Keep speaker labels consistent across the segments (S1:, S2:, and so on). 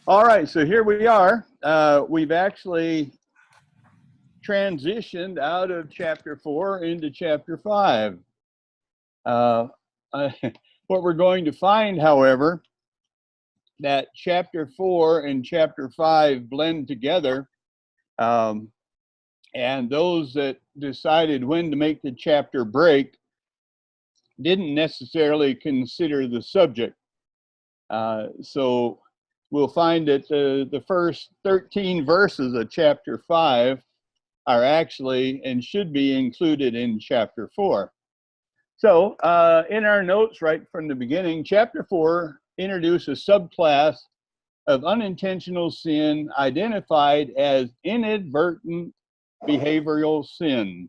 S1: All right, so here we are. We've actually transitioned out of chapter 4 into chapter 5. Uh, what we're going to find, however, that chapter 4 and chapter 5 blend together. And those that decided when to make the chapter break didn't necessarily consider the subject. So we'll find that the first 13 verses of chapter 5 are actually and should be included in chapter 4. So in our notes right from the beginning, chapter 4 introduces a subclass of unintentional sin identified as inadvertent behavioral sin.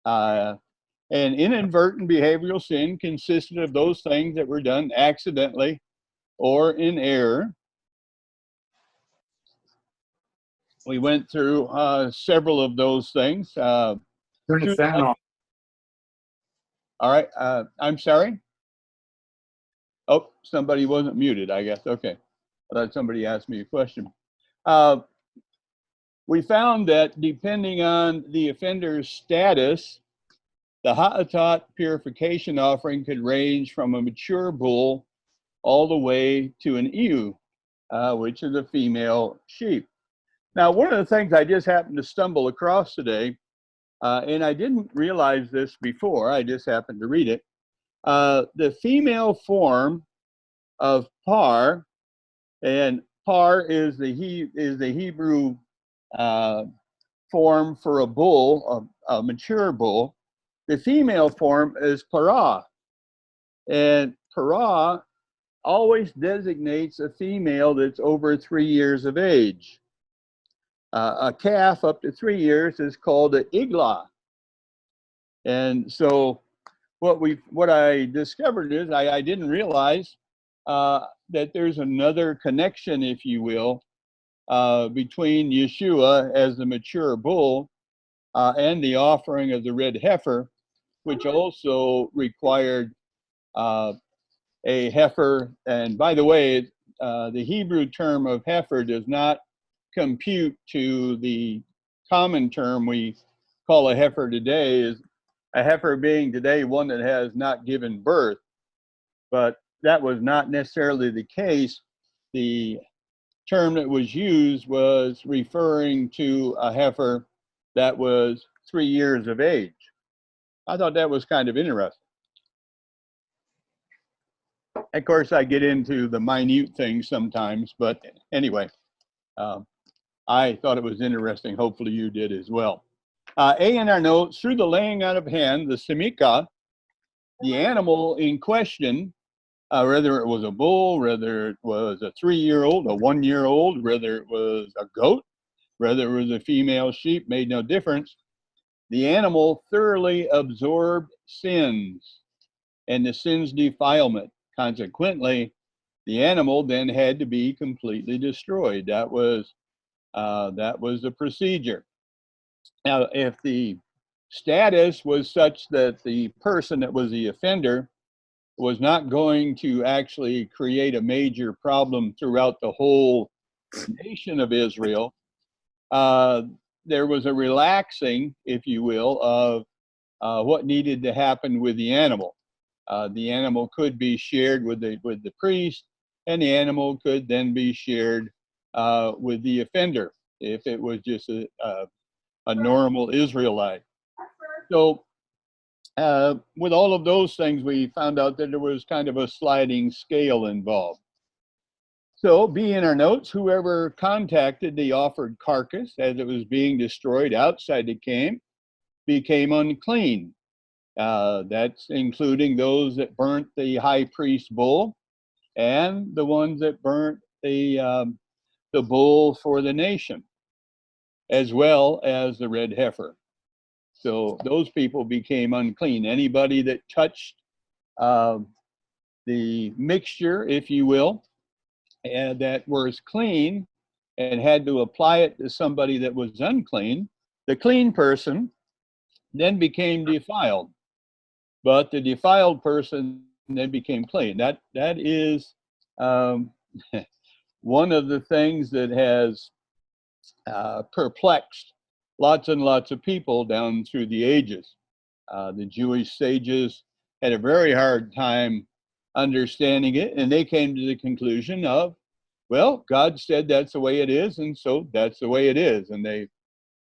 S1: And inadvertent behavioral sin consisted of those things that were done accidentally or in error. We went through several of those things.
S2: Turn the fan off.
S1: All right. I'm sorry. Oh, somebody wasn't muted, I guess. Okay. I thought somebody asked me a question. We found that depending on the offender's status, the Ha'atat purification offering could range from a mature bull all the way to an ewe, which is a female sheep. Now, one of the things I just happened to stumble across today, and I didn't realize this before, I just happened to read it. The female form of par, and par is the Hebrew form for a bull, a mature bull. The female form is para, and para always designates a female that's over 3 years of age. A calf up to 3 years is called an igla. And so what I discovered is I didn't realize that there's another connection, if you will, between Yeshua as the mature bull and the offering of the red heifer, which also required a heifer. And by the way, the Hebrew term of heifer does not compute to the common term we call a heifer today. Is a heifer being today one that has not given birth, but that was not necessarily the case. The term that was used was referring to a heifer that was 3 years of age. I thought that was kind of interesting. Of course, I get into the minute things sometimes, but anyway, I thought it was interesting. Hopefully you did as well. A in our notes, through the laying out of hand, the semika, the animal in question, whether it was a bull, whether it was a 3-year-old, a 1-year-old, whether it was a goat, whether it was a female sheep, made no difference. The animal thoroughly absorbed sins and the sin's defilement. Consequently, the animal then had to be completely destroyed. That was the procedure. Now, if the status was such that the person that was the offender was not going to actually create a major problem throughout the whole nation of Israel, there was a relaxing, if you will, of what needed to happen with the animal. The animal could be shared with the priest, and the animal could then be shared with the offender if it was just a normal Israelite. So with all of those things, we found out that there was kind of a sliding scale involved. So, be in our notes, whoever contacted the offered carcass as it was being destroyed outside the camp became unclean. That's including those that burnt the high priest bull and the ones that burnt the bull for the nation, as well as the red heifer. So those people became unclean. Anybody that touched the mixture, if you will, and that was clean and had to apply it to somebody that was unclean, the clean person then became defiled. But the defiled person then became clean. That is one of the things that has perplexed lots and lots of people down through the ages. The Jewish sages had a very hard time understanding it, and they came to the conclusion of, well, God said that's the way it is, and so that's the way it is, and they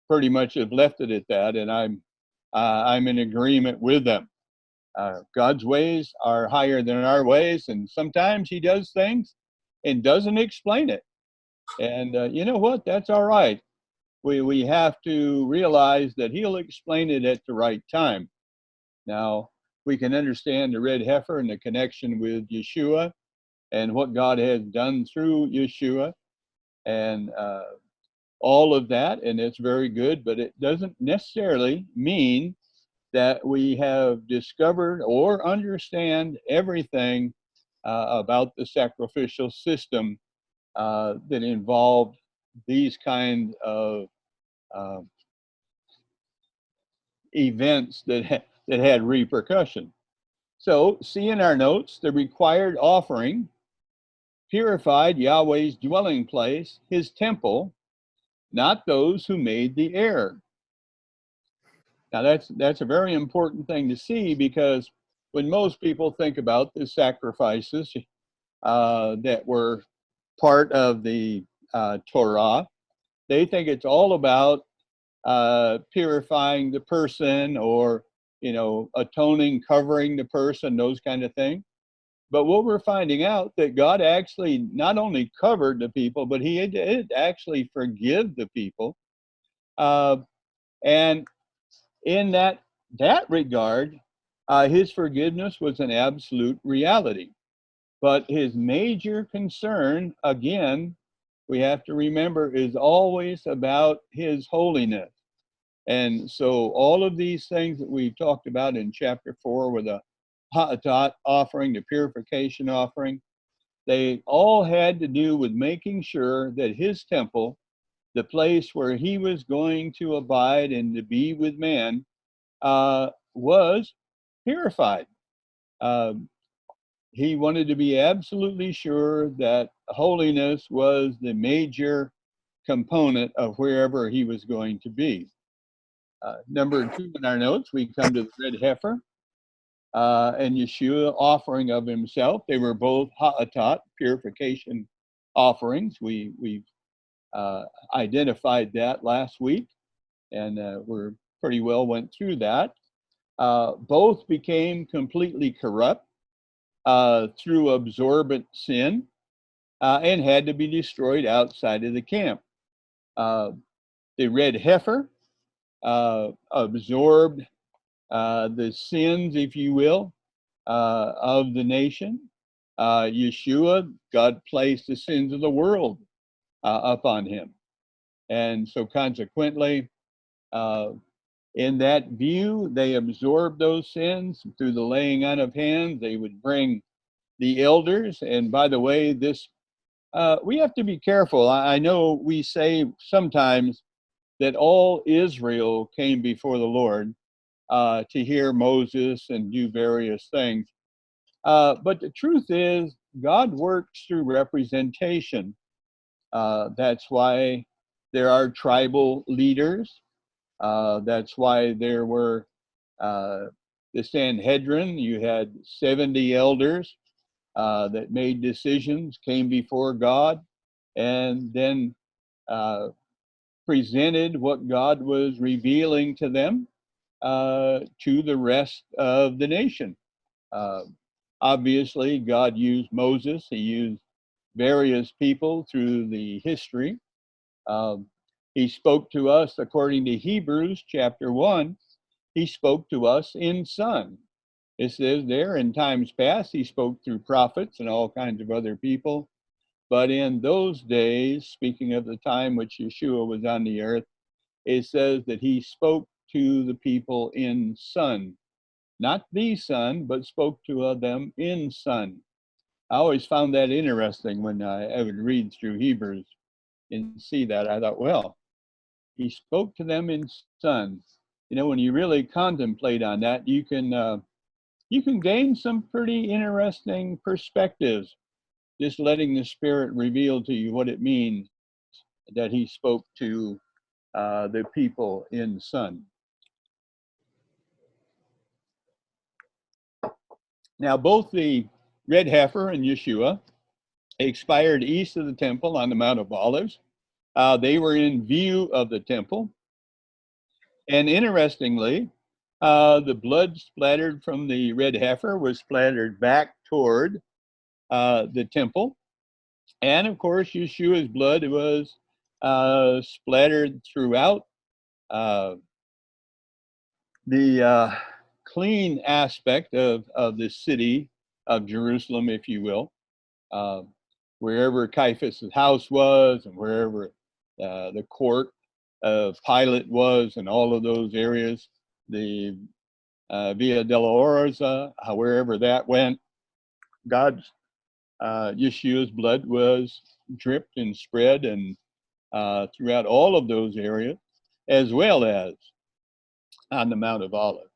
S1: pretty much have left it at that. And I'm in agreement with them. God's ways are higher than our ways, and sometimes He does things and doesn't explain it. And you know what? That's all right. We have to realize that He'll explain it at the right time. Now, we can understand the red heifer and the connection with Yeshua and what God has done through Yeshua and all of that, and it's very good, but it doesn't necessarily mean that we have discovered or understand everything about the sacrificial system that involved these kind of uh, events that had repercussion. So, see in our notes, the required offering purified Yahweh's dwelling place, His temple, not those who made the error. Now, that's a very important thing to see, because when most people think about the sacrifices that were part of the Torah, they think it's all about purifying the person, or atoning, covering the person, those kind of things. But what we're finding out, that God actually not only covered the people, but He did actually forgive the people, and in that regard, His forgiveness was an absolute reality. But His major concern, again, we have to remember, is always about His holiness. And so all of these things that we've talked about in chapter 4 with the Ha'atat offering, the purification offering, they all had to do with making sure that His temple, the place where He was going to abide and to be with man, was purified. He wanted to be absolutely sure that holiness was the major component of wherever He was going to be. Number 2 in our notes, we come to the red heifer and Yeshua offering of Himself. They were both ha'atat, purification offerings. We've identified that last week, and we're pretty well went through that. Both became completely corrupt through absorbent sin and had to be destroyed outside of the camp. The red heifer absorbed the sins, if you will, of the nation. Yeshua, God placed the sins of the world upon Him. And so consequently, in that view, they absorbed those sins through the laying on of hands. They would bring the elders. And by the way, this we have to be careful. I know we say sometimes that all Israel came before the Lord to hear Moses and do various things. But the truth is, God works through representation. That's why there are tribal leaders. That's why there were the Sanhedrin. You had 70 elders that made decisions, came before God, and then presented what God was revealing to them to the rest of the nation. Obviously, God used Moses. He used various people through the history. Um, he spoke to us according to Hebrews chapter 1. He spoke to us in Son. It says there, in times past, He spoke through prophets and all kinds of other people. But in those days, speaking of the time which Yeshua was on the earth, it says that He spoke to the people in Son. Not the Son, but spoke to them in Son. I always found that interesting when I would read through Hebrews and see that. I thought, well, He spoke to them in Son. When you really contemplate on that, you can gain some pretty interesting perspectives just letting the Spirit reveal to you what it means that he spoke to the people in the Son. Now, both the red heifer and Yeshua expired east of the temple on the Mount of Olives. They were in view of the temple. And interestingly, the blood splattered from the red heifer was splattered back toward the temple. And of course, Yeshua's blood was splattered throughout the clean aspect of the city of Jerusalem, if you will. Wherever Caiaphas' house was and wherever the court of Pilate was and all of those areas, the Via Dolorosa, wherever that went, God's Yeshua's blood was dripped and spread and throughout all of those areas, as well as on the Mount of Olives.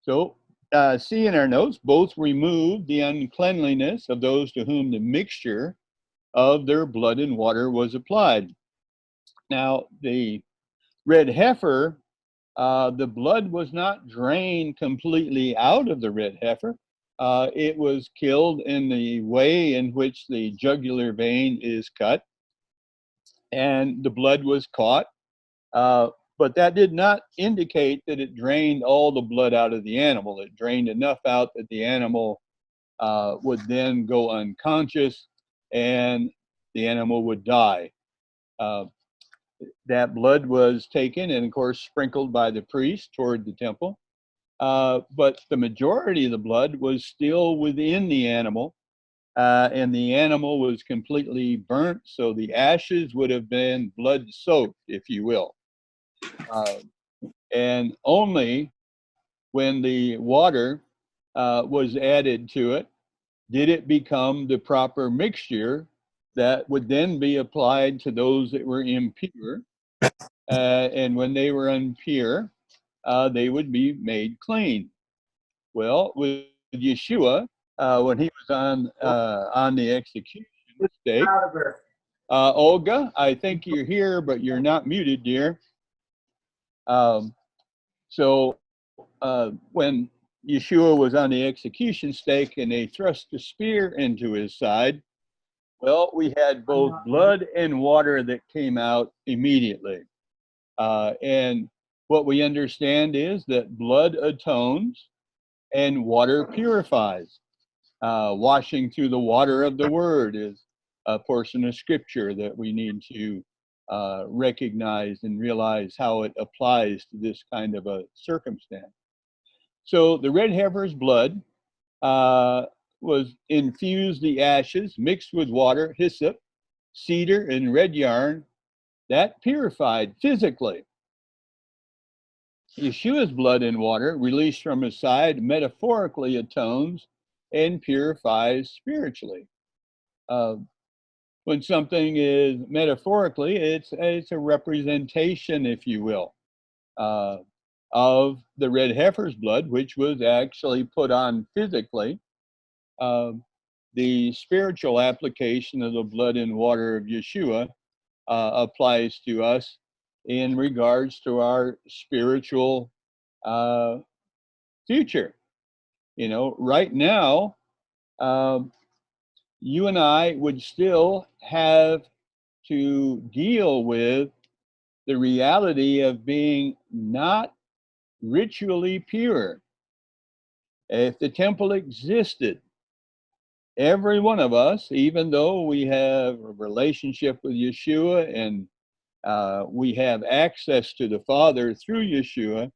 S1: So see in our notes, both removed the uncleanliness of those to whom the mixture of their blood and water was applied. Now, the red heifer, the blood was not drained completely out of the red heifer. It was killed in the way in which the jugular vein is cut, and the blood was caught. But that did not indicate that it drained all the blood out of the animal. It drained enough out that the animal would then go unconscious and the animal would die. That blood was taken and, of course, sprinkled by the priest toward the temple. But the majority of the blood was still within the animal, and the animal was completely burnt, so the ashes would have been blood-soaked, if you will. And only when the water was added to it did it become the proper mixture that would then be applied to those that were impure. And when they were impure, they would be made clean. Well, with Yeshua, when he was on the execution stake, Olga, I think you're here, but you're not muted, dear. So when Yeshua was on the execution stake and they thrust a spear into his side, well, we had both blood and water that came out immediately. And what we understand is that blood atones and water purifies. Washing through the water of the word is a portion of scripture that we need to recognize and realize how it applies to this kind of a circumstance. So the red heifer's blood was infused the ashes mixed with water, hyssop, cedar, and red yarn. That purified physically. Yeshua's blood and water released from his side metaphorically atones and purifies spiritually. When something is metaphorically, it's a representation, if you will, of the red heifer's blood, which was actually put on physically. The spiritual application of the blood and water of Yeshua applies to us in regards to our spiritual future. You know, right now, you and I would still have to deal with the reality of being not ritually pure. If the temple existed, every one of us, even though we have a relationship with Yeshua and we have access to the Father through Yeshua,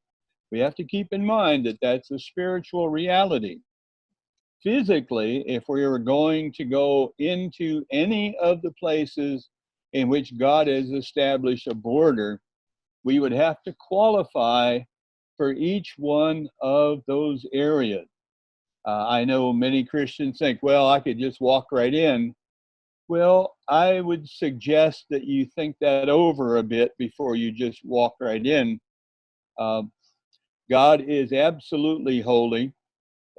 S1: we have to keep in mind that that's a spiritual reality. Physically, if we were going to go into any of the places in which God has established a border, we would have to qualify for each one of those areas. I know many Christians think, well, I could just walk right in. Well, I would suggest that you think that over a bit before you just walk right in. God is absolutely holy,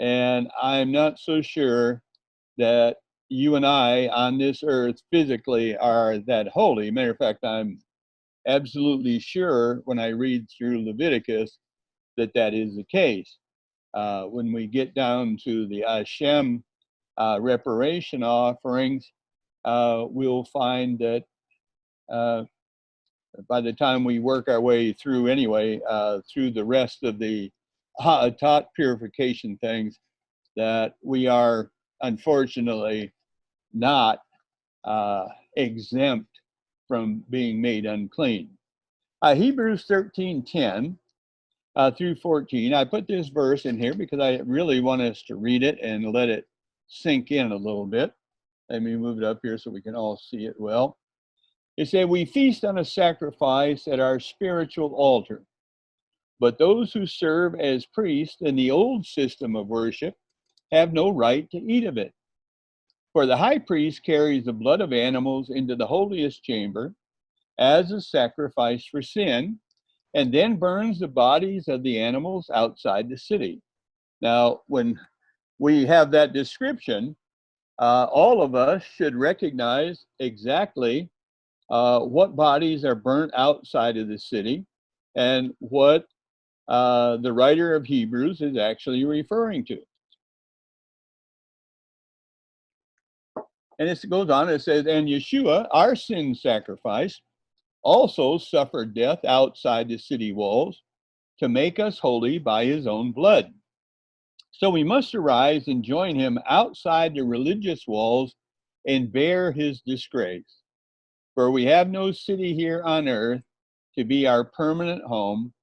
S1: and I'm not so sure that you and I on this earth physically are that holy. Matter of fact, I'm absolutely sure when I read through Leviticus that that is the case. When we get down to the Hashem reparation offerings, we'll find that by the time we work our way through anyway, through the rest of the Ha'atat purification things, that we are unfortunately not exempt from being made unclean. Hebrews 13:10 through 14. I put this verse in here because I really want us to read it and let it sink in a little bit. Let me move it up here so we can all see it well. It said, "We feast on a sacrifice at our spiritual altar, but those who serve as priests in the old system of worship have no right to eat of it. For the high priest carries the blood of animals into the holiest chamber as a sacrifice for sin, and then burns the bodies of the animals outside the city." Now, when we have that description, all of us should recognize exactly what bodies are burnt outside of the city and what the writer of Hebrews is actually referring to. And it goes on, it says, "And Yeshua, our sin sacrifice, also suffered death outside the city walls to make us holy by his own blood. So we must arise and join him outside the religious walls and bear his disgrace. For we have no city here on earth to be our permanent home,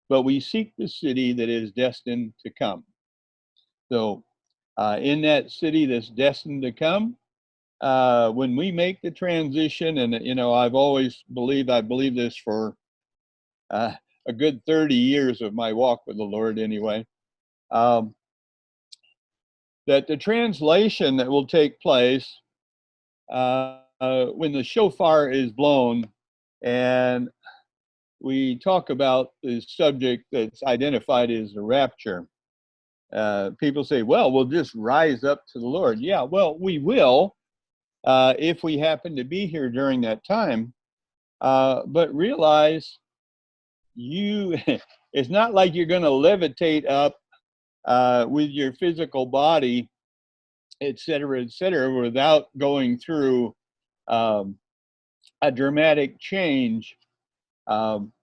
S1: but we seek the city that is destined to come." So in that city that's destined to come, when we make the transition, and I've always believed, I believe this for a good 30 years of my walk with the Lord anyway, that the translation that will take place when the shofar is blown, and we talk about the subject that's identified as the rapture. People say, well, we'll just rise up to the Lord. Yeah, well, we will if we happen to be here during that time. But realize it's not like you're going to levitate up with your physical body, et cetera, without going through a dramatic change,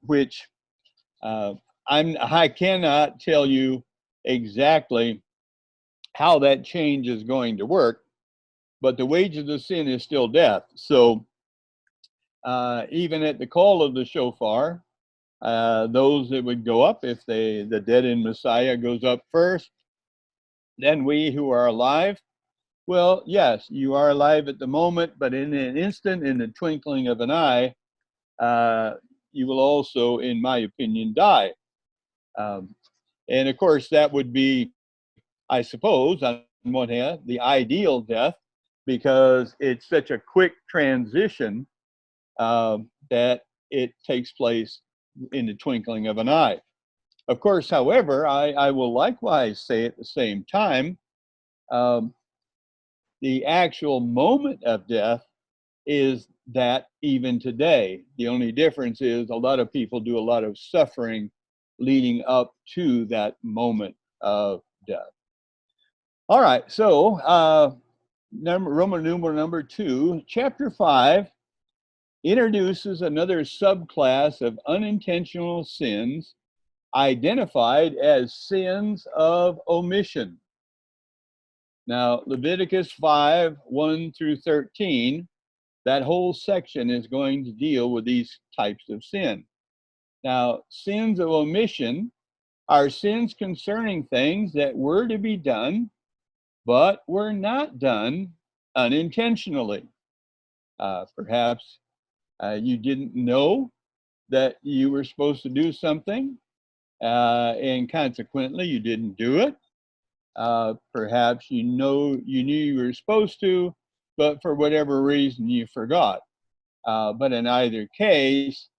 S1: which I cannot tell you exactly how that change is going to work, but the wages of sin is still death. So even at the call of the shofar, those that would go up, if the dead in Messiah goes up first, then we who are alive, well, yes, you are alive at the moment, but in an instant, in the twinkling of an eye, you will also, in my opinion, die. And of course, that would be, I suppose, on one hand, the ideal death, because it's such a quick transition that it takes place in the twinkling of an eye. Of course, however, I will likewise say at the same time, the actual moment of death is that even today. The only difference is a lot of people do a lot of suffering leading up to that moment of death. All right, so Roman numeral number 2, chapter 5 introduces another subclass of unintentional sins identified as sins of omission. Now, Leviticus 5, 1 through 13, that whole section is going to deal with these types of sin. Now, sins of omission are sins concerning things that were to be done, but were not done unintentionally. Perhaps you didn't know that you were supposed to do something, and consequently you didn't do it. Perhaps you knew you were supposed to, but for whatever reason you forgot. But in either case,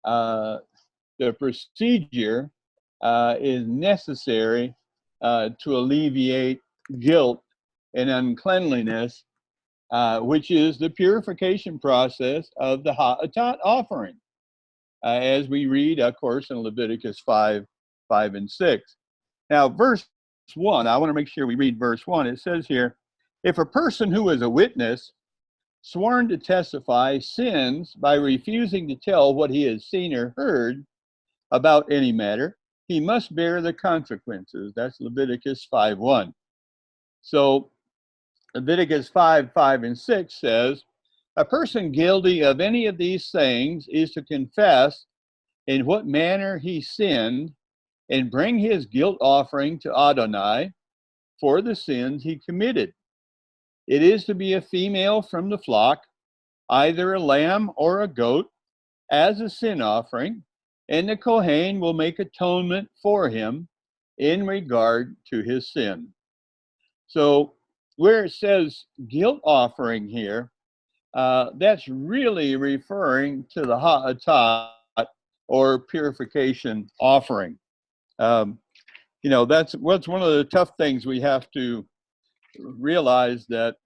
S1: the procedure is necessary to alleviate guilt and uncleanliness which is the purification process of the Ha'atat offering, as we read, of course, in Leviticus 5, 5 and 6. Now, verse 1, I want to make sure we read verse 1. It says here, if a person who is a witness sworn to testify sins by refusing to tell what he has seen or heard about any matter, he must bear the consequences. That's Leviticus 5:1. So Leviticus 5, 5 and 6 says, a person guilty of any of these things is to confess in what manner he sinned and bring his guilt offering to Adonai for the sins he committed. It is to be a female from the flock, either a lamb or a goat, as a sin offering, and the Kohen will make atonement for him in regard to his sin. So where it says guilt offering here, that's really referring to the Ha'atat, or purification offering. That's one of the tough things we have to realize, that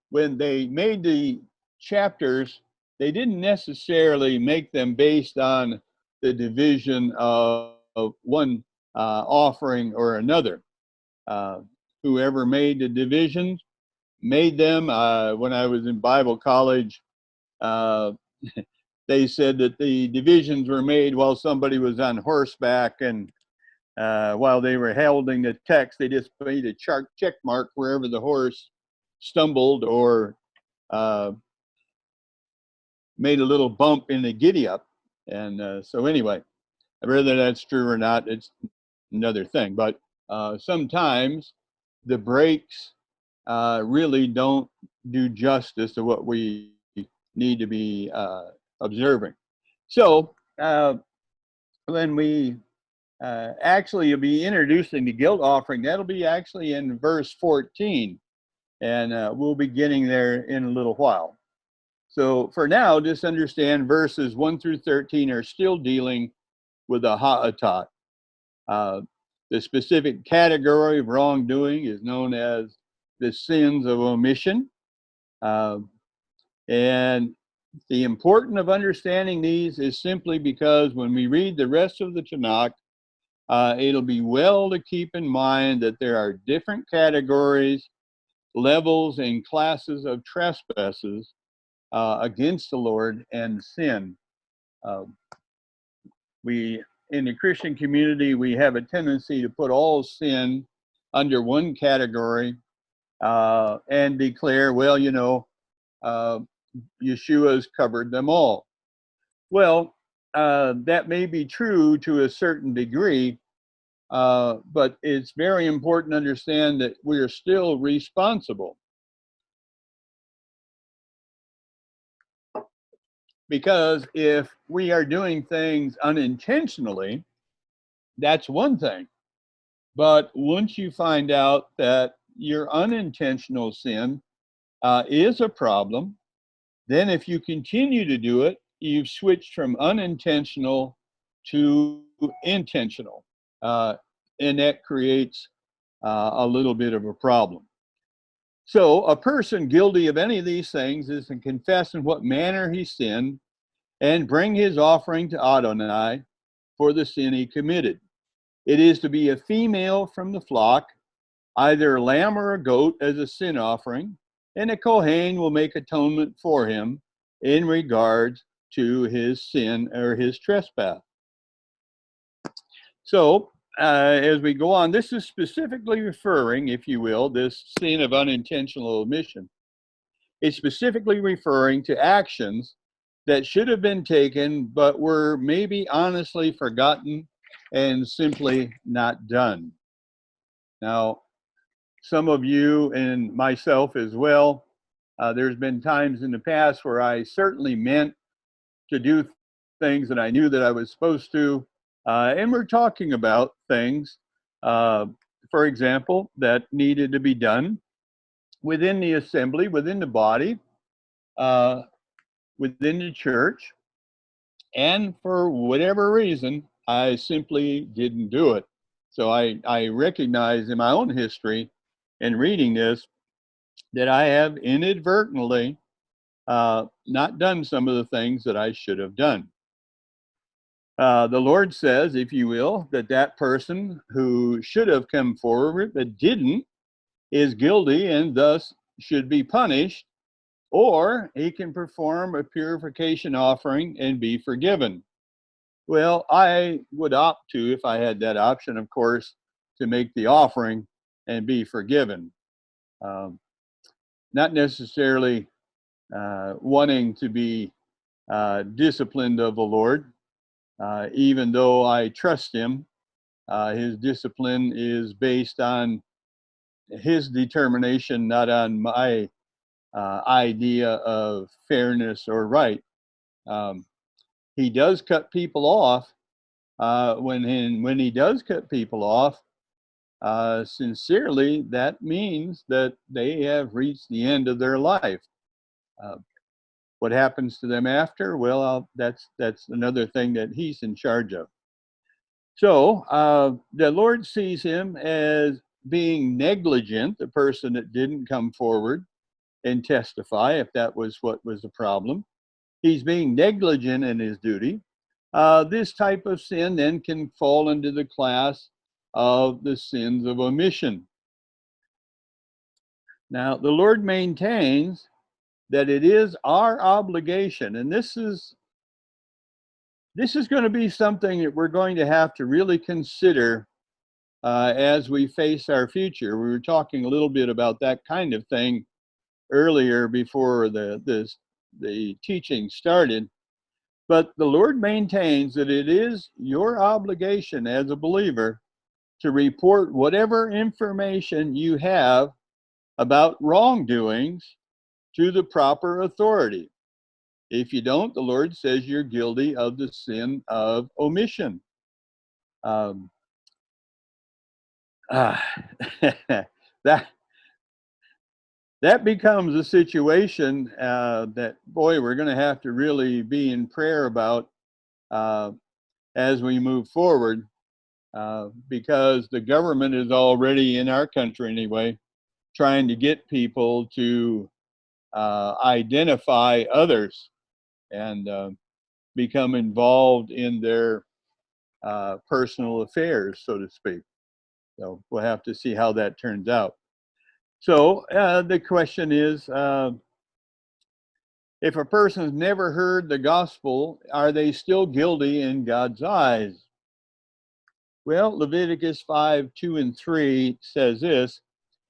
S1: when they made the chapters, they didn't necessarily make them based on the division of one offering or another. Whoever made the divisions made them. When I was in Bible college, they said that the divisions were made while somebody was on horseback, and while they were holding the text, they just made a check mark wherever the horse stumbled or made a little bump in the giddy up. And so anyway, whether that's true or not, it's another thing. But sometimes the breaks really don't do justice to what we need to be observing. So when we actually will be introducing the guilt offering, that'll be actually in verse 14. And we'll be getting there in a little while. So for now, just understand verses 1 through 13 are still dealing with the Ha'atat. The specific category of wrongdoing is known as the sins of omission. And the importance of understanding these is simply because when we read the rest of the Tanakh, it'll be well to keep in mind that there are different categories, levels, and classes of trespasses against the Lord and sin. We, in the Christian community, we have a tendency to put all sin under one category and declare, well, Yeshua's covered them all. Well, that may be true to a certain degree, but it's very important to understand that we are still responsible. Because if we are doing things unintentionally, that's one thing. But once you find out that your unintentional sin is a problem, then if you continue to do it, you've switched from unintentional to intentional. And that creates a little bit of a problem. So a person guilty of any of these things is to confess in what manner he sinned and bring his offering to Adonai for the sin he committed. It is to be a female from the flock, either a lamb or a goat, as a sin offering, and the Kohen will make atonement for him in regards to his sin or his trespass. So as we go on, this is specifically referring, if you will, this sin of unintentional omission. It's specifically referring to actions that should have been taken but were maybe honestly forgotten and simply not done. Now, some of you and myself as well, there's been times in the past where I certainly meant to do things that I knew that I was supposed to, and we're talking about things, for example, that needed to be done within the assembly, within the body, within the church, and for whatever reason, I simply didn't do it. So I recognize in my own history in reading this that I have inadvertently not done some of the things that I should have done. The Lord says, if you will, that that person who should have come forward but didn't is guilty and thus should be punished, or he can perform a purification offering and be forgiven. Well, I would opt to, if I had that option, of course, to make the offering and be forgiven. Um, Not necessarily wanting to be disciplined of the Lord, even though I trust him. His discipline is based on his determination, not on my idea of fairness or right. Um, he does cut people off. When he does cut people off, sincerely, that means that they have reached the end of their life. Uh, what happens to them after? Well, that's another thing that he's in charge of. So the Lord sees him as being negligent, the person that didn't come forward and testify, if that was what was the problem. He's being negligent in his duty. This type of sin then can fall into the class of the sins of omission. Now, the Lord maintains that it is our obligation, and this is going to be something that we're going to have to really consider as we face our future. We were talking a little bit about that kind of thing earlier before the teaching started. But the Lord maintains that it is your obligation as a believer to report whatever information you have about wrongdoings to the proper authority. If you don't, the Lord says you're guilty of the sin of omission. Um, that that becomes a situation that, boy, we're going to have to really be in prayer about as we move forward, because the government is already, in our country anyway, trying to get people to identify others and become involved in their personal affairs, so to speak. So we'll have to see how that turns out. So the question is, if a person's never heard the gospel, are they still guilty in God's eyes? Well, Leviticus 5:2 and 3 says this: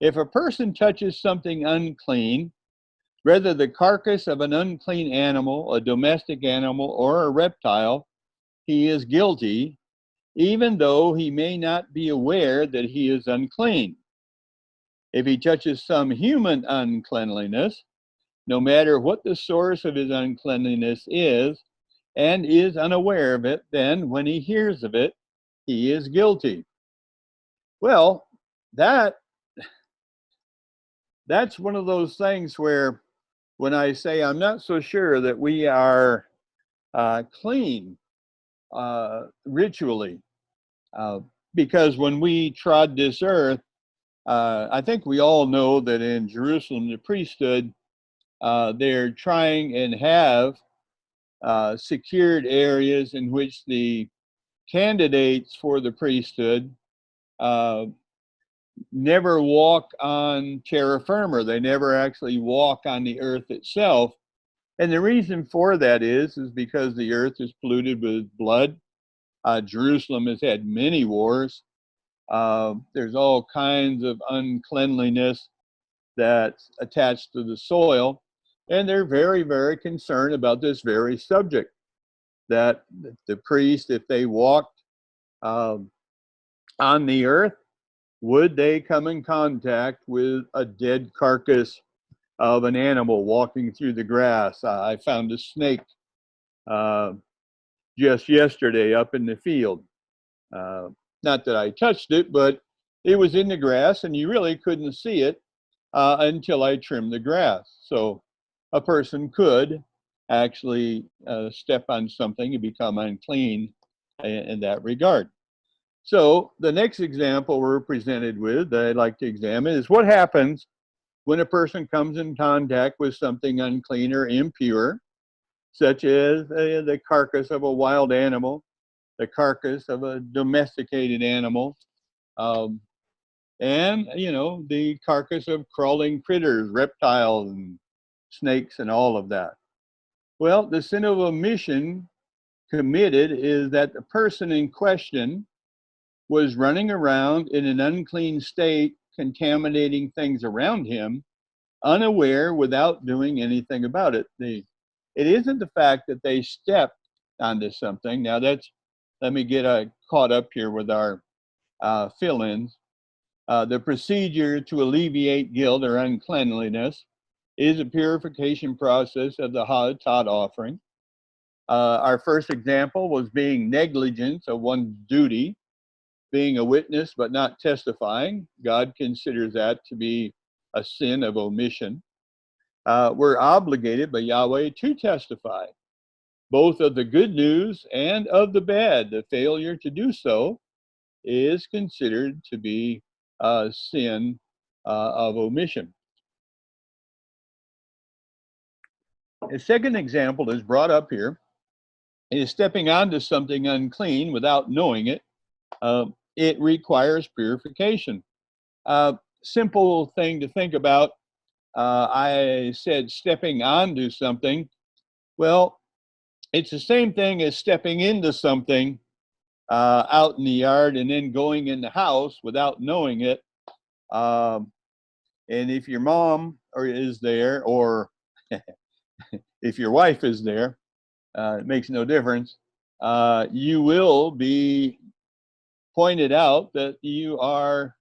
S1: if a person touches something unclean, whether the carcass of an unclean animal, a domestic animal, or a reptile, he is guilty, even though he may not be aware that he is unclean. If he touches some human uncleanliness, no matter what the source of his uncleanliness is, and is unaware of it, then when he hears of it, he is guilty. Well, that's one of those things where when I say I'm not so sure that we are clean ritually, because when we trod this earth, I think we all know that in Jerusalem, the priesthood, they're trying and have secured areas in which the candidates for the priesthood uh, never walk on terra firma. They never actually walk on the earth itself. And the reason for that is because the earth is polluted with blood. Jerusalem has had many wars. There's all kinds of uncleanliness that's attached to the soil. And they're very, very concerned about this very subject, that the priest, if they walked on the earth, would they come in contact with a dead carcass of an animal walking through the grass? I found a snake uh, just yesterday up in the field. Uh, Not that I touched it, but it was in the grass and you really couldn't see it until I trimmed the grass. So a person could actually step on something and become unclean in that regard. So the next example we're presented with that I'd like to examine is what happens when a person comes in contact with something unclean or impure, such as the carcass of a wild animal, the carcass of a domesticated animal, um, and, the carcass of crawling critters, reptiles and snakes and all of that. Well, the sin of omission committed is that the person in question was running around in an unclean state, contaminating things around him, unaware, without doing anything about it. It isn't the fact that they stepped onto something. Now let me get caught up here with our fill-ins. The procedure to alleviate guilt or uncleanliness is a purification process of the Ha'atat offering. Our first example was being negligent of one's duty, being a witness but not testifying. God considers that to be a sin of omission. We're obligated by Yahweh to testify, both of the good news and of the bad. The failure to do so is considered to be a sin of omission. A second example is brought up here is stepping onto something unclean without knowing it. It requires purification. Simple thing to think about. I said stepping onto something. Well, it's the same thing as stepping into something out in the yard and then going in the house without knowing it. And if your mom is there, or if your wife is there, it makes no difference. You will be pointed out that you are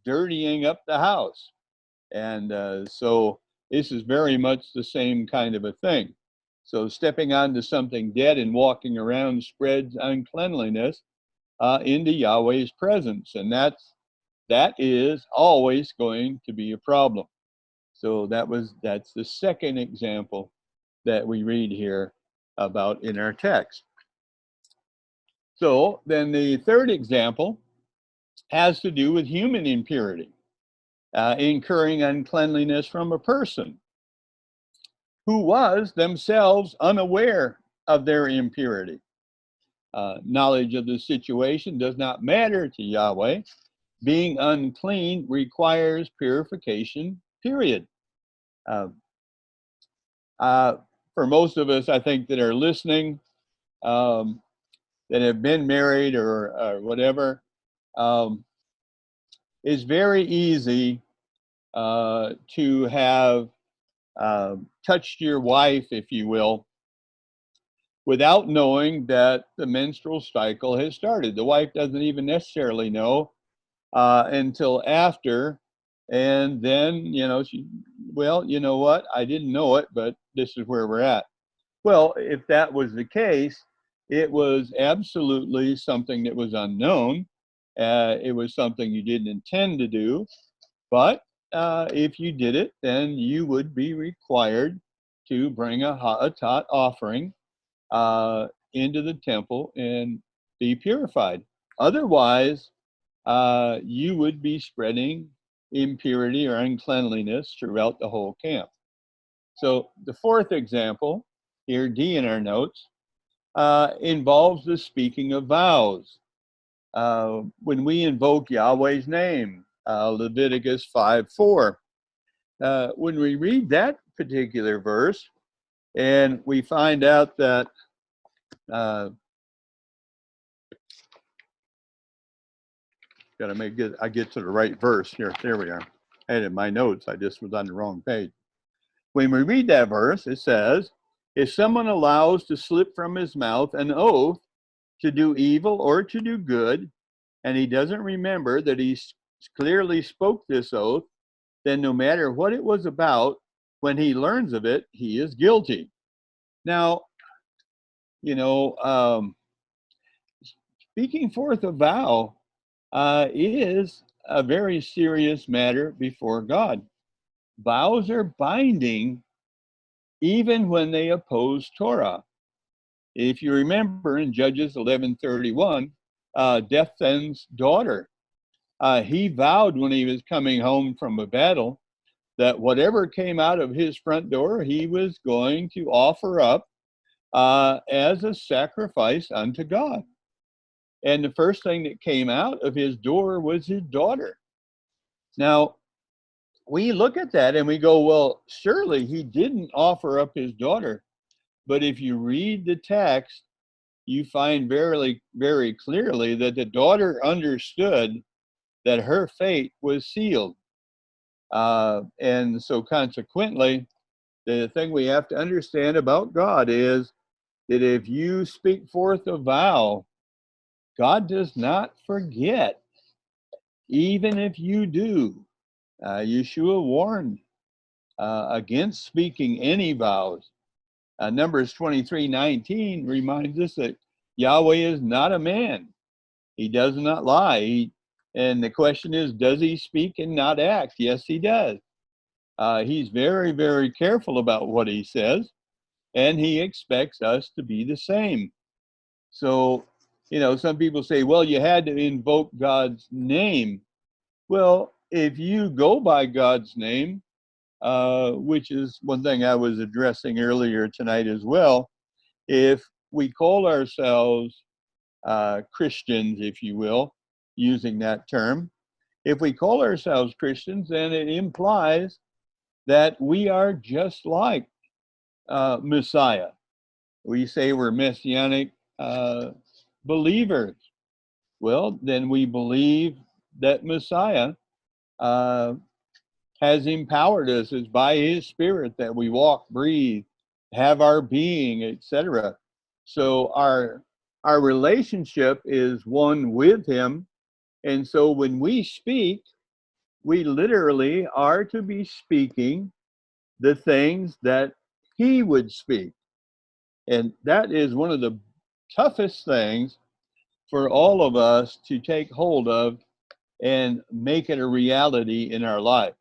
S1: dirtying up the house. And so this is very much the same kind of a thing. So stepping onto something dead and walking around spreads uncleanliness into Yahweh's presence. And that is always going to be a problem. So that's the second example that we read here about in our text. So then the third example has to do with human impurity, incurring uncleanliness from a person who was themselves unaware of their impurity. Knowledge of the situation does not matter to Yahweh. Being unclean requires purification, period. For most of us, I think, that are listening, that have been married or whatever, it's very easy to have touched your wife, if you will, without knowing that the menstrual cycle has started. The wife doesn't even necessarily know until after, and then, well, you know what? I didn't know it, but this is where we're at. Well, if that was the case, it was absolutely something that was unknown. It was something you didn't intend to do, but if you did it, then you would be required to bring a Ha'atat offering into the temple and be purified. Otherwise, you would be spreading impurity or uncleanliness throughout the whole camp. So the fourth example, here D in our notes, involves the speaking of vows. When we invoke Yahweh's name, Leviticus 5:4. When we read that particular verse, and we find out that I get to the right verse here. There we are. I had it in my notes. I just was on the wrong page. When we read that verse, it says, if someone allows to slip from his mouth an oath to do evil or to do good, and he doesn't remember that he clearly spoke this oath, then no matter what it was about, when he learns of it, he is guilty. Now, speaking forth a vow is a very serious matter before God. Vows are binding even when they oppose Torah. If you remember in Judges 11:31, Jephthah's daughter, he vowed when he was coming home from a battle that whatever came out of his front door, he was going to offer up as a sacrifice unto God. And the first thing that came out of his door was his daughter. Now, we look at that and we go, well, surely he didn't offer up his daughter. But if you read the text, you find very, very clearly that the daughter understood that her fate was sealed. And so consequently, the thing we have to understand about God is that if you speak forth a vow, God does not forget, even if you do. Yeshua warned against speaking any vows. Numbers 23:19 reminds us that Yahweh is not a man. He does not lie. And the question is, does he speak and not act? Yes, he does. He's very, very careful about what he says, and he expects us to be the same. So, some people say, well, you had to invoke God's name. Well, if you go by God's name, which is one thing I was addressing earlier tonight as well, if we call ourselves Christians, if you will, using that term, if we call ourselves Christians, then it implies that we are just like Messiah. We say we're messianic believers. Well, then we believe that Messiah has empowered us. It's by his spirit that we walk, breathe, have our being, etc. So our relationship is one with him. And so when we speak, we literally are to be speaking the things that he would speak. And that is one of the toughest things for all of us to take hold of and make it a reality in our life.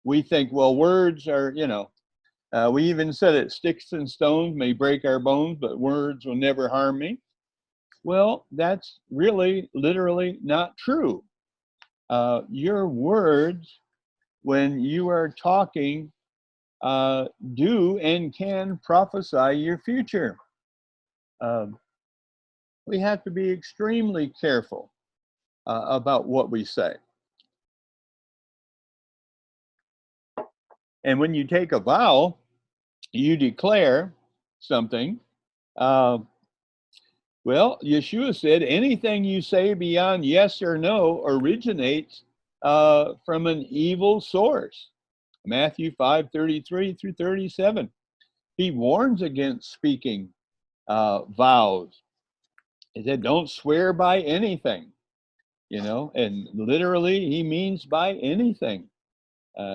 S1: We think, well, words are, we even said it, sticks and stones may break our bones, but words will never harm me. Well, that's really, literally not true. Your words, when you are talking, do and can prophesy your future. We have to be extremely careful about what we say. And when you take a vow, you declare something. Well, Yeshua said, anything you say beyond yes or no originates from an evil source. Matthew 5:33 through 37. He warns against speaking vows. He said, don't swear by anything, and literally he means by anything.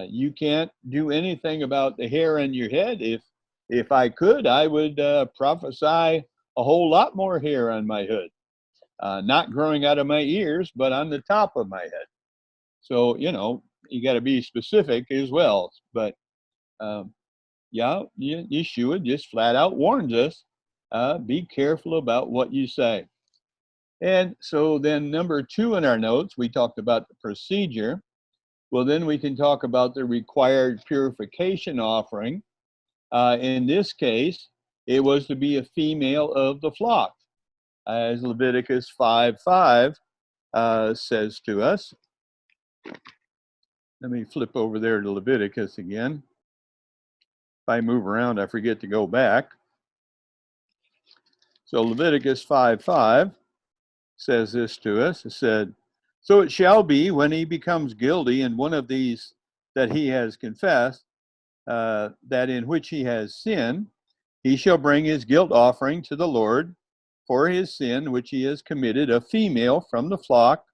S1: You can't do anything about the hair on your head. If I could, I would prophesy a whole lot more hair on my head, not growing out of my ears, but on the top of my head. So, you got to be specific as well. But Yeshua just flat out warns us, be careful about what you say. And so then number 2 in our notes, we talked about the procedure. Well, then we can talk about the required purification offering. In this case, it was to be a female of the flock, as Leviticus 5:5 says to us. Let me flip over there to Leviticus again. If I move around, I forget to go back. So Leviticus 5:5 says this to us. It said, so it shall be when he becomes guilty in one of these that he has confessed, that in which he has sinned, he shall bring his guilt offering to the Lord for his sin which he has committed, a female from the flock,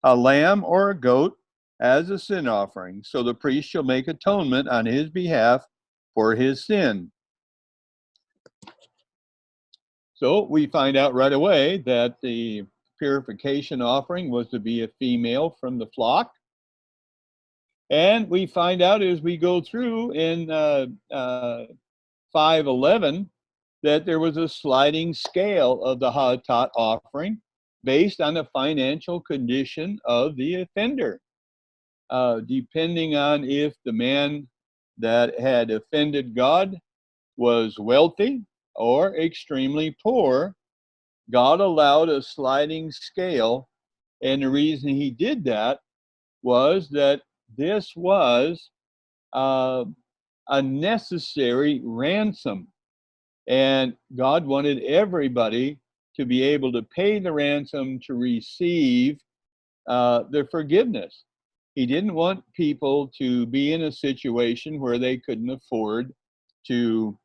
S1: a lamb or a goat as a sin offering. So the priest shall make atonement on his behalf for his sin. So we find out right away that the purification offering was to be a female from the flock. And we find out as we go through in 5:11 that there was a sliding scale of the Hatat offering based on the financial condition of the offender. depending on if the man that had offended God was wealthy or extremely poor. God allowed a sliding scale, and the reason he did that was that this was uh, a necessary ransom, and God wanted everybody to be able to pay the ransom to receive the forgiveness. He didn't want people to be in a situation where they couldn't afford to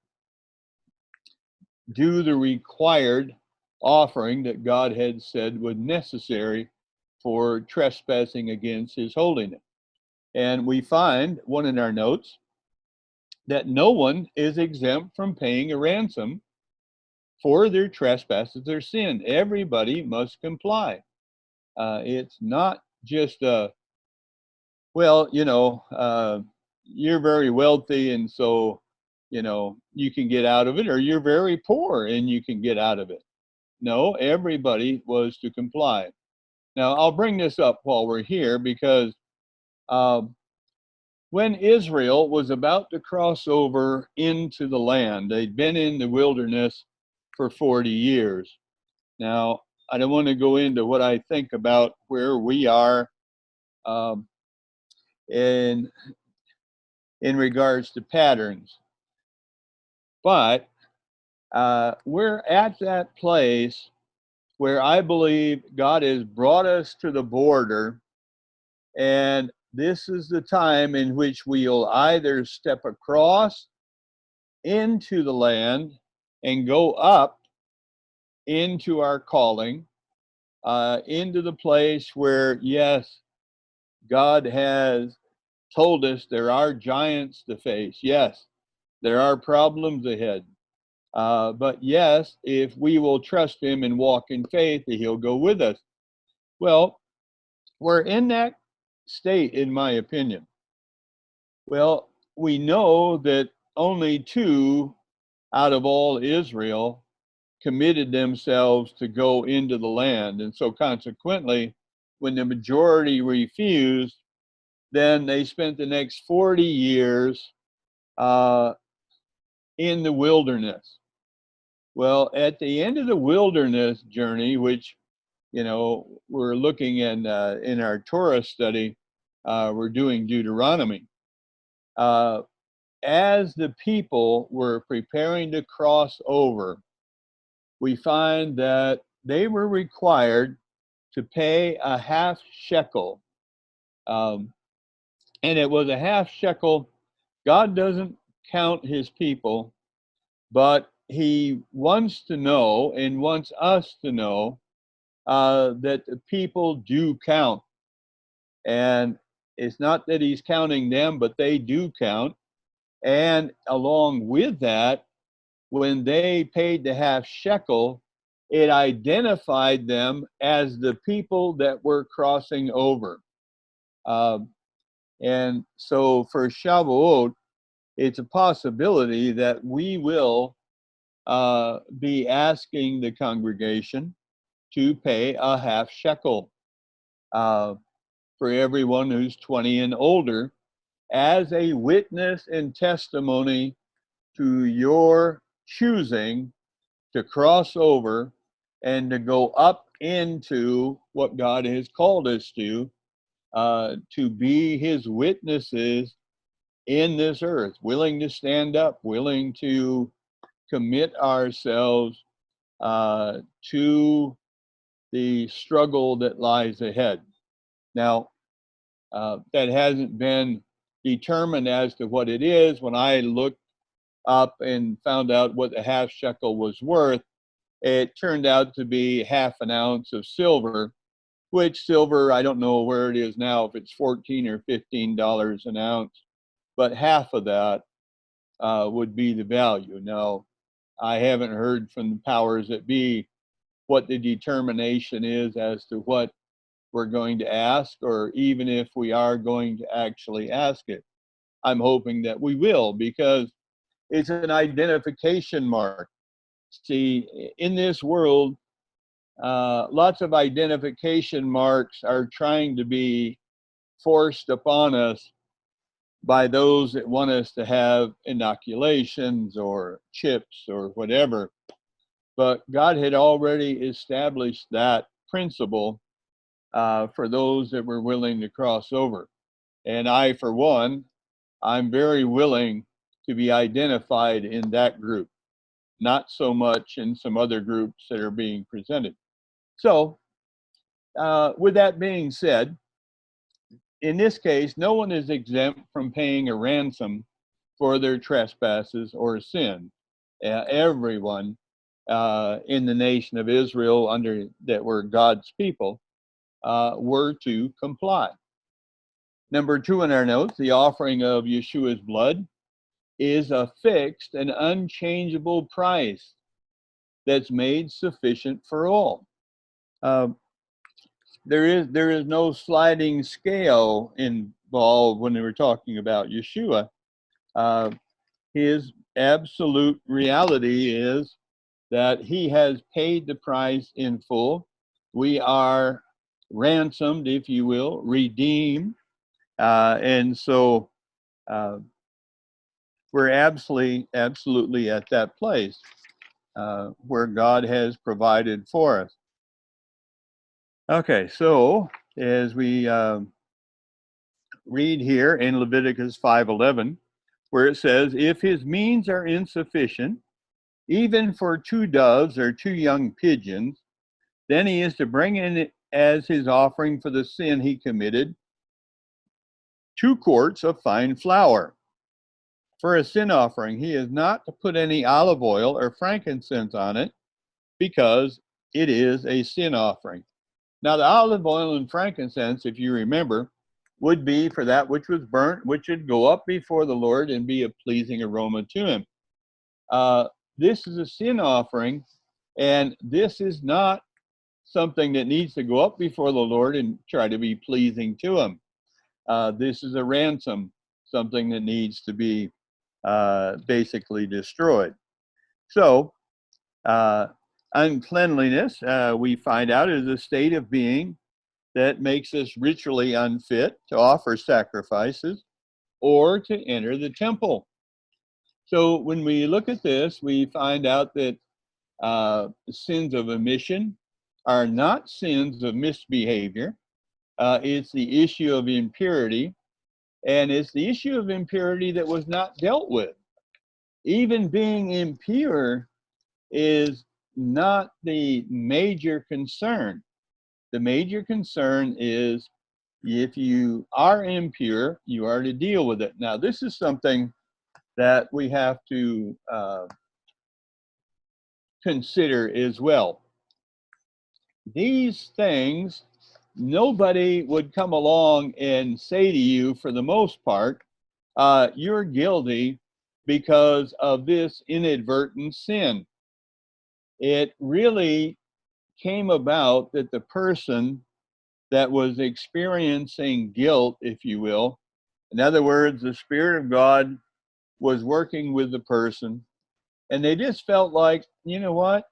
S1: do the required offering that God had said was necessary for trespassing against his holiness. And we find one in our notes that no one is exempt from paying a ransom for their trespasses, their sin. Everybody must comply. It's not just well, you're very wealthy and so, you can get out of it, or you're very poor and you can get out of it. No, everybody was to comply. Now, I'll bring this up while we're here because uh, when Israel was about to cross over into the land, they'd been in the wilderness for 40 years. Now, I don't want to go into what I think about where we are um, in in regards to patterns, but we're at that place where I believe God has brought us to the border, and this is the time in which we'll either step across into the land and go up into our calling, into the place where, yes, God has told us there are giants to face. Yes, there are problems ahead. But yes, if we will trust him and walk in faith, he'll go with us. Well, we're in that state, in my opinion. Well, we know that only two out of all Israel committed themselves to go into the land. And so consequently, when the majority refused, then they spent the next 40 years uh, in the wilderness. Well, at the end of the wilderness journey, which we're looking in our Torah study, we're doing Deuteronomy. As the people were preparing to cross over, we find that they were required to pay a half shekel. Um, and it was a half shekel. God doesn't count his people, but he wants to know and wants us to know that the people do count. And it's not that he's counting them, but they do count. And along with that, when they paid the half shekel, it identified them as the people that were crossing over. Um, and so for Shavuot, it's a possibility that we will be asking the congregation to pay a half shekel uh, for everyone who's 20 and older as a witness and testimony to your choosing to cross over and to go up into what God has called us to be his witnesses in this earth, willing to stand up, willing to commit ourselves to the struggle that lies ahead. Now, that hasn't been determined as to what it is. When I looked up and found out what the half shekel was worth, it turned out to be half an ounce of silver, which silver, I don't know where it is now, if it's $14 or $15 an ounce, but half of that would be the value. Now, I haven't heard from the powers that be what the determination is as to what we're going to ask, or even if we are going to actually ask it. I'm hoping that we will, because it's an identification mark. See, in this world, lots of identification marks are trying to be forced upon us by those that want us to have inoculations or chips or whatever. But God had already established that principle for those that were willing to cross over. And I, for one, I'm very willing to be identified in that group, not so much in some other groups that are being presented. So, with that being said, in this case, no one is exempt from paying a ransom for their trespasses or sin. Everyone in the nation of Israel under that were God's people were to comply. Number 2 in our notes, the offering of Yeshua's blood is a fixed and unchangeable price that's made sufficient for all. There is no sliding scale involved when we're talking about Yeshua. His absolute reality is that he has paid the price in full. We are ransomed, if you will, redeemed. And so we're absolutely at that place where God has provided for us. Okay, so as we read here in Leviticus 5:11, where it says, if his means are insufficient, even for 2 doves or 2 young pigeons, then he is to bring in as his offering for the sin he committed 2 quarts of fine flour. For a sin offering, he is not to put any olive oil or frankincense on it, because it is a sin offering. Now, the olive oil and frankincense, if you remember, would be for that which was burnt, which would go up before the Lord and be a pleasing aroma to him. This is a sin offering, and this is not something that needs to go up before the Lord and try to be pleasing to him. This is a ransom, something that needs to be basically destroyed. So, uncleanliness, we find out, is a state of being that makes us ritually unfit to offer sacrifices or to enter the temple. So when we look at this, we find out that sins of omission are not sins of misbehavior. It's the issue of impurity, and it's the issue of impurity that was not dealt with. Even being impure is not the major concern. The major concern is if you are impure, you are to deal with it. Now, this is something that we have to consider as well. These things, nobody would come along and say to you, for the most part, you're guilty because of this inadvertent sin. It really came about that the person that was experiencing guilt, if you will, in other words, the Spirit of God was working with the person, and they just felt like, you know what?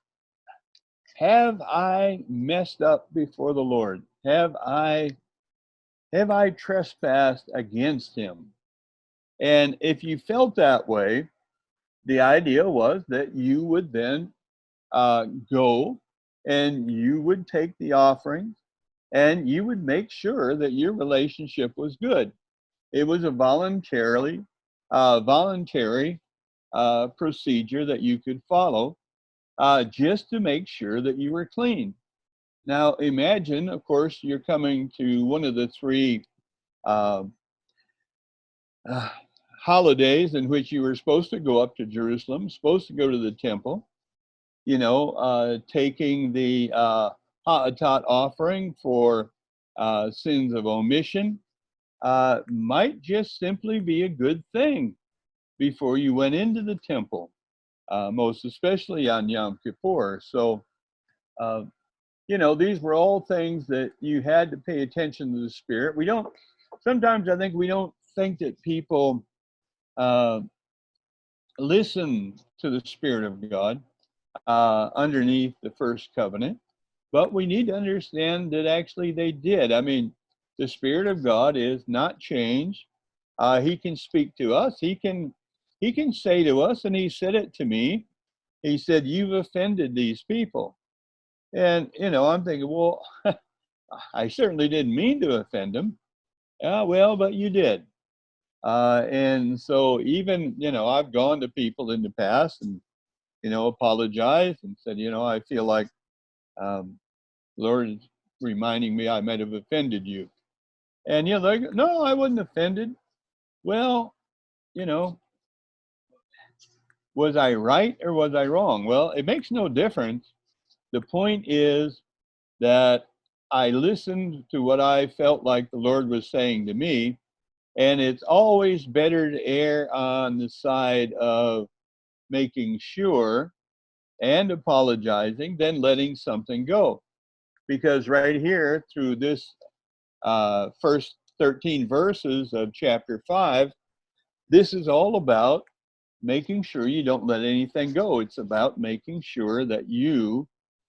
S1: Have I messed up before the Lord? Have I trespassed against him? And if you felt that way, the idea was that you would then go and you would take the offerings and you would make sure that your relationship was good. It was a voluntary procedure that you could follow just to make sure that you were clean. Now, imagine, of course, you're coming to one of the 3 uh, holidays in which you were supposed to go up to Jerusalem, supposed to go to the temple, taking the Ha'atat offering for sins of omission might just simply be a good thing before you went into the temple, most especially on Yom Kippur. So, these were all things that you had to pay attention to the Spirit. Sometimes I think we don't think that people listen to the Spirit of God underneath the first covenant, but we need to understand that actually they did. I mean, The Spirit of God is not changed. He can speak to us. He can say to us, and he said it to me. He said, "You've offended these people." And, I'm thinking, well, I certainly didn't mean to offend them. Well, but you did. And so even, I've gone to people in the past and, apologized and said, I feel like Lord is reminding me I might have offended you. And, they go, no, I wasn't offended. Well, you know, was I right or was I wrong? Well, it makes no difference. The point is that I listened to what I felt like the Lord was saying to me. And it's always better to err on the side of making sure and apologizing than letting something go. Because right here, through this first 13 verses of chapter 5, this is all about making sure you don't let anything go. It's about making sure that you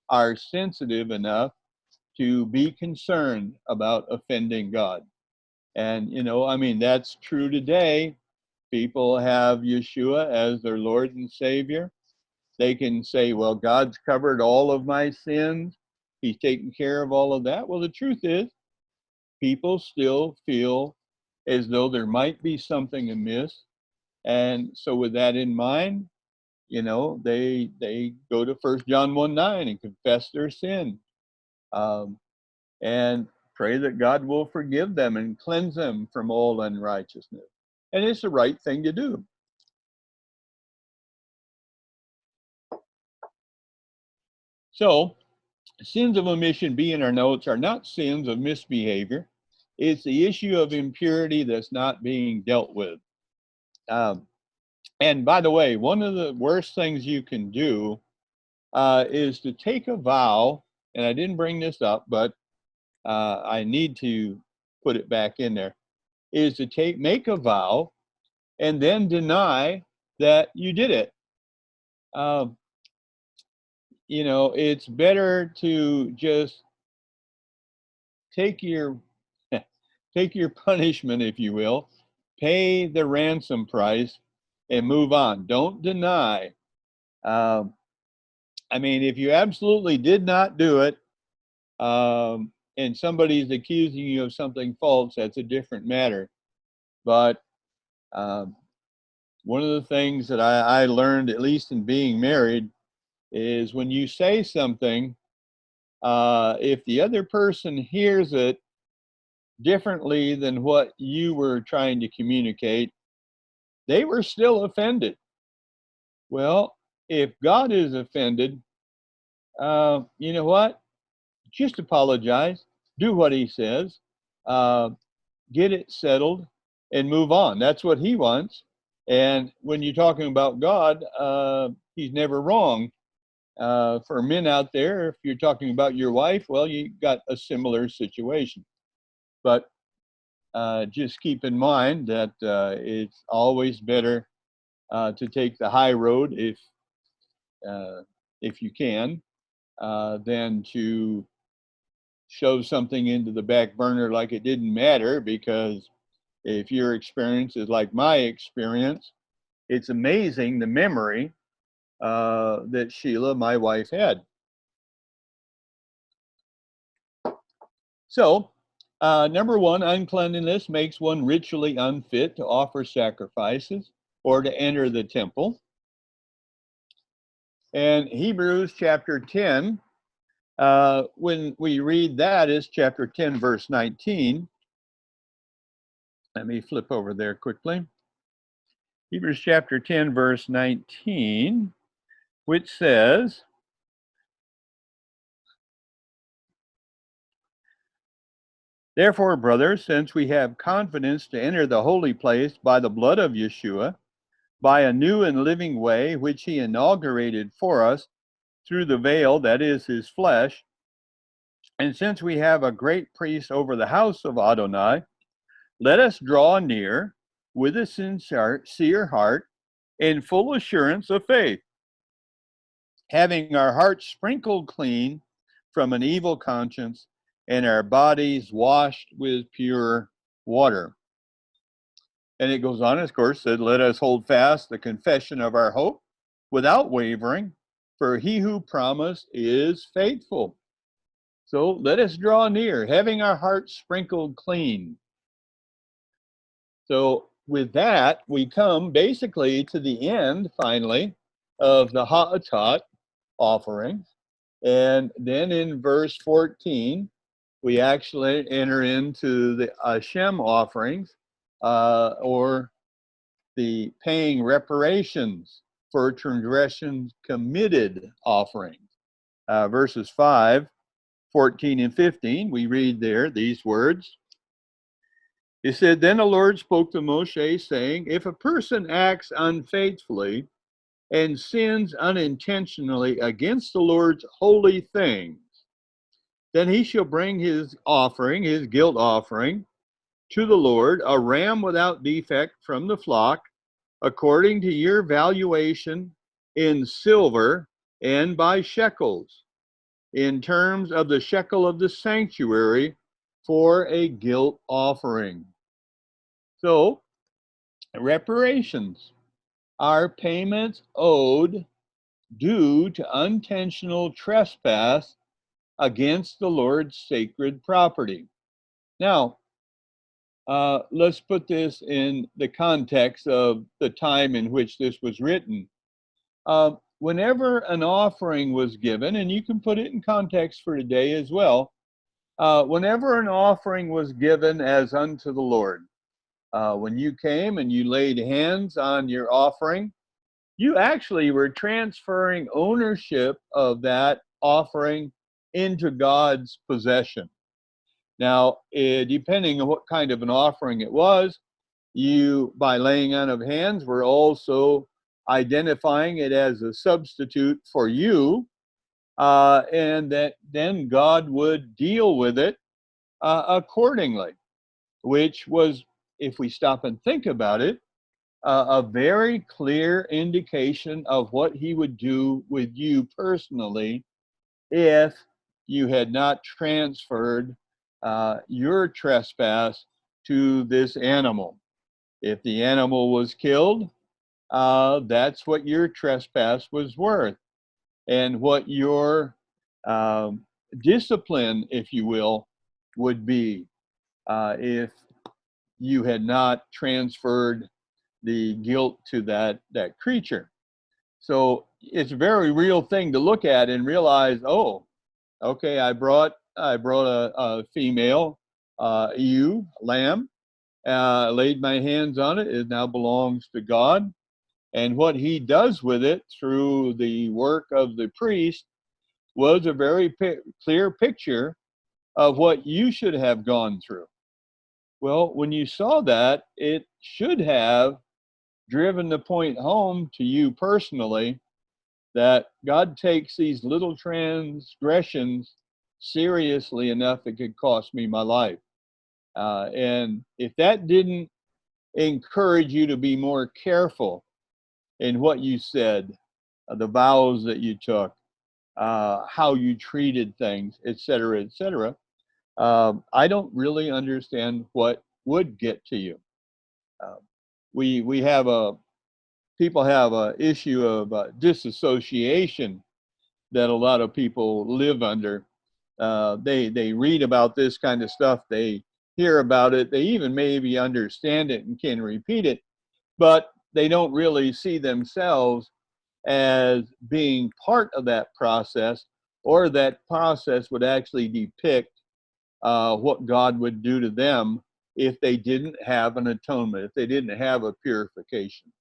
S1: are sensitive enough to be concerned about offending God. And, that's true today. People have Yeshua as their Lord and Savior. They can say, well, God's covered all of my sins. He's taken care of all of that. Well, the truth is, people still feel as though there might be something amiss. And so with that in mind, they go to 1 John 1:9 and confess their sin. And pray that God will forgive them and cleanse them from all unrighteousness. And it's the right thing to do. So, sins of omission, B in our notes, are not sins of misbehavior. It's the issue of impurity that's not being dealt with. And by the way, one of the worst things you can do is to take a vow, and I didn't bring this up, but I need to put it back in there, is to make a vow and then deny that you did it. It's better to just take your take your punishment, if you will, pay the ransom price, and move on. Don't deny. If you absolutely did not do it, and somebody's accusing you of something false, that's a different matter. But one of the things that I learned, at least in being married, is when you say something, if the other person hears it differently than what you were trying to communicate, they were still offended. Well, if God is offended, you know what? Just apologize, do what he says, get it settled, and move on. That's what he wants. And when you're talking about God, he's never wrong. For men out there, if you're talking about your wife, well, you got a similar situation. But just keep in mind that it's always better to take the high road if you can, than to shove something into the back burner like it didn't matter. Because if your experience is like my experience, it's amazing the memory that Sheila, my wife, had. So, number one, uncleanliness makes one ritually unfit to offer sacrifices or to enter the temple. And Hebrews chapter 10, when we read that, is chapter 10, verse 19. Let me flip over there quickly. Hebrews chapter 10, verse 19, which says, therefore, brothers, since we have confidence to enter the holy place by the blood of Yeshua, by a new and living way which he inaugurated for us through the veil, that is his flesh, and since we have a great priest over the house of Adonai, let us draw near with a sincere heart in full assurance of faith, having our hearts sprinkled clean from an evil conscience and our bodies washed with pure water. And it goes on, of course, said, let us hold fast the confession of our hope without wavering, for he who promised is faithful. So let us draw near, having our hearts sprinkled clean. So with that, we come basically to the end, finally, of the Ha'atat offering. And then in verse 14, we actually enter into the Hashem offerings, or the paying reparations for transgressions committed offerings. Verses 5, 14, and 15, we read there these words. He said, then the Lord spoke to Moshe, saying, if a person acts unfaithfully and sins unintentionally against the Lord's holy things, then he shall bring his offering, his guilt offering, to the Lord, a ram without defect from the flock, according to your valuation in silver and by shekels, in terms of the shekel of the sanctuary, for a guilt offering. So, reparations are payments owed due to unintentional trespass against the Lord's sacred property. Now, let's put this in the context of the time in which this was written. Whenever an offering was given, and you can put it in context for today as well, whenever an offering was given as unto the Lord, when you came and you laid hands on your offering, you actually were transferring ownership of that offering into God's possession. Now, depending on what kind of an offering it was, you, by laying on of hands, were also identifying it as a substitute for you, and that then God would deal with it accordingly, which was, if we stop and think about it, a very clear indication of what he would do with you personally if you had not transferred your trespass to this animal. If the animal was killed, that's what your trespass was worth, and what your discipline, if you will, would be if you had not transferred the guilt to that creature. So it's a very real thing to look at and realize, oh, okay, I brought a female ewe, lamb, laid my hands on it. It now belongs to God. And what he does with it through the work of the priest was a very clear picture of what you should have gone through. Well, when you saw that, it should have driven the point home to you personally that God takes these little transgressions seriously enough it could cost me my life. And if that didn't encourage you to be more careful in what you said, the vows that you took, how you treated things, etc., etc., I don't really understand what would get to you. We have people have a issue of disassociation that a lot of people live under. They read about this kind of stuff, they hear about it, they even maybe understand it and can repeat it, but they don't really see themselves as being part of that process, or that process would actually depict what God would do to them if they didn't have an atonement, if they didn't have a purification.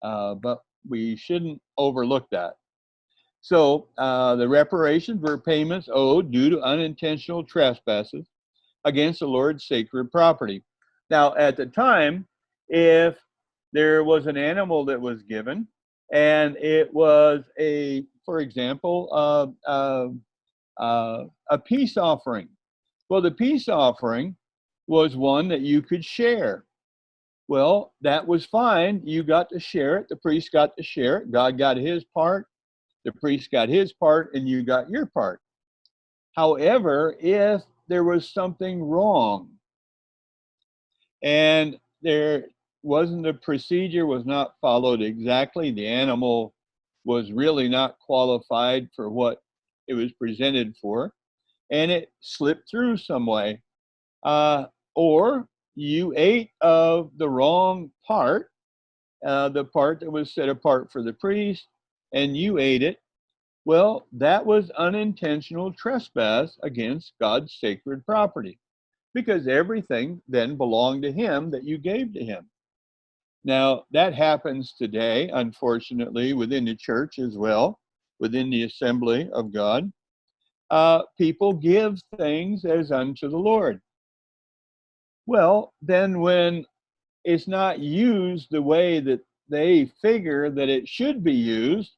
S1: But we shouldn't overlook that. So the reparations were payments owed due to unintentional trespasses against the Lord's sacred property. Now, at the time, if there was an animal that was given, and it was for example, a peace offering. Well, the peace offering was one that you could share. Well, that was fine. You got to share it. The priest got to share it. God got his part. The priest got his part, and you got your part. However, if there was something wrong, and there wasn't the procedure was not followed exactly. The animal was really not qualified for what it was presented for, and it slipped through some way. Or you ate of the wrong part, the part that was set apart for the priest, and you ate it. Well, that was unintentional trespass against God's sacred property, because everything then belonged to him that you gave to him. Now, that happens today, unfortunately, within the church as well, within the assembly of God. People give things as unto the Lord. Well, then when it's not used the way that they figure that it should be used,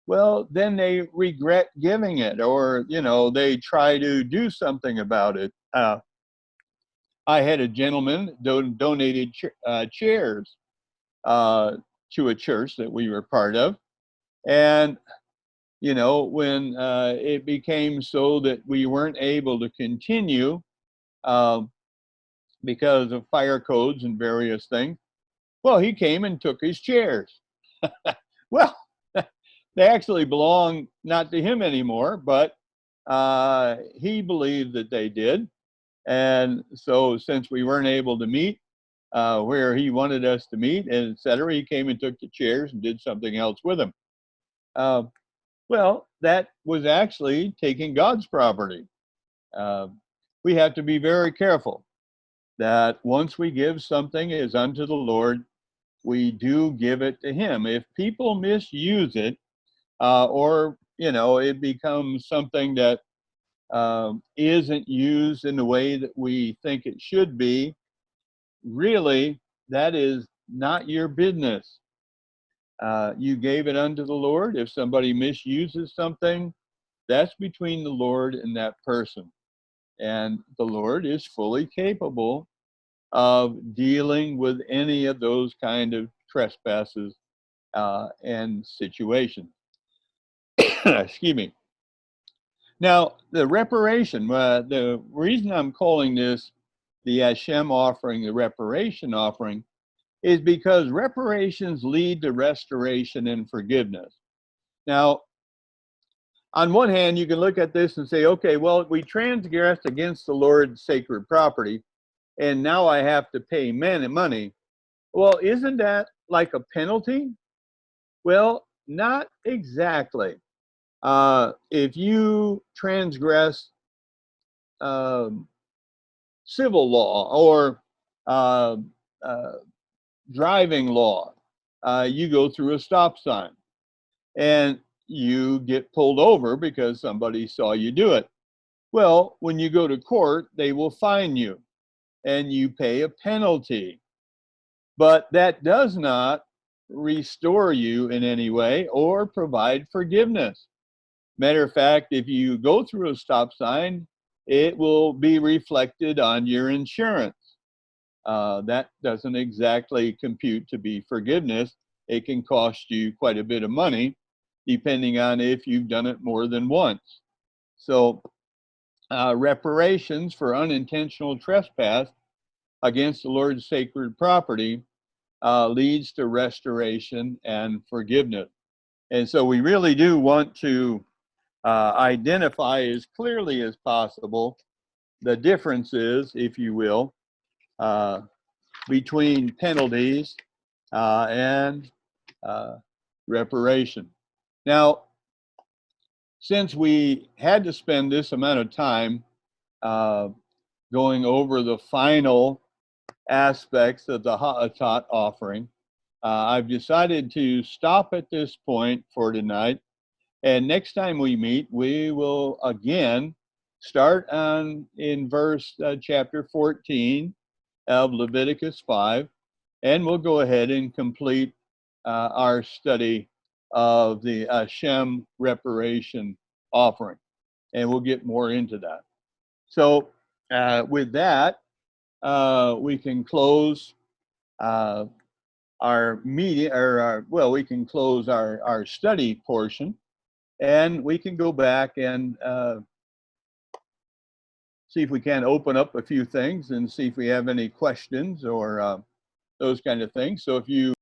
S1: well, then they regret giving it, or, they try to do something about it. I had a gentleman donated chairs to a church that we were part of. And, when it became so that we weren't able to continue um, because of fire codes and various things, well, he came and took his chairs. Well, they actually belong not to him anymore, but he believed that they did. And so since we weren't able to meet where he wanted us to meet, and et cetera, he came and took the chairs and did something else with them. Uh, well, that was actually taking God's property. Uh, we have to be very careful that once we give something as unto the Lord, we do give it to him. If people misuse it, or it becomes something that isn't used in the way that we think it should be, really, that is not your business. You gave it unto the Lord. If somebody misuses something, that's between the Lord and that person. And the Lord is fully capable of dealing with any of those kind of trespasses and situations. Excuse me. Now, the reparation, the reason I'm calling this the Hashem offering, the reparation offering, is because reparations lead to restoration and forgiveness. Now, on one hand, you can look at this and say, okay, well, we transgressed against the Lord's sacred property, and now I have to pay money. Well, isn't that like a penalty? Well, not exactly. If you transgress um, civil law or uh, uh, driving law, you go through a stop sign and you get pulled over because somebody saw you do it. Well, when you go to court, they will fine you and you pay a penalty. But that does not restore you in any way or provide forgiveness. Matter of fact, if you go through a stop sign, it will be reflected on your insurance. That doesn't exactly compute to be forgiveness. It can cost you quite a bit of money, depending on if you've done it more than once. So, reparations for unintentional trespass against the Lord's sacred property leads to restoration and forgiveness. And so we really do want to identify as clearly as possible the differences, if you will, between penalties and reparation. Now, since we had to spend this amount of time uh, going over the final aspects of the Ha'atat offering, I've decided to stop at this point for tonight. And next time we meet, we will again start in verse chapter 14 of Leviticus 5, and we'll go ahead and complete our study of the Hashem reparation offering, and we'll get more into that. So with that, we can close our meeting, or we can close our study portion, and we can go back and see if we can open up a few things and see if we have any questions or those kind of things. So if you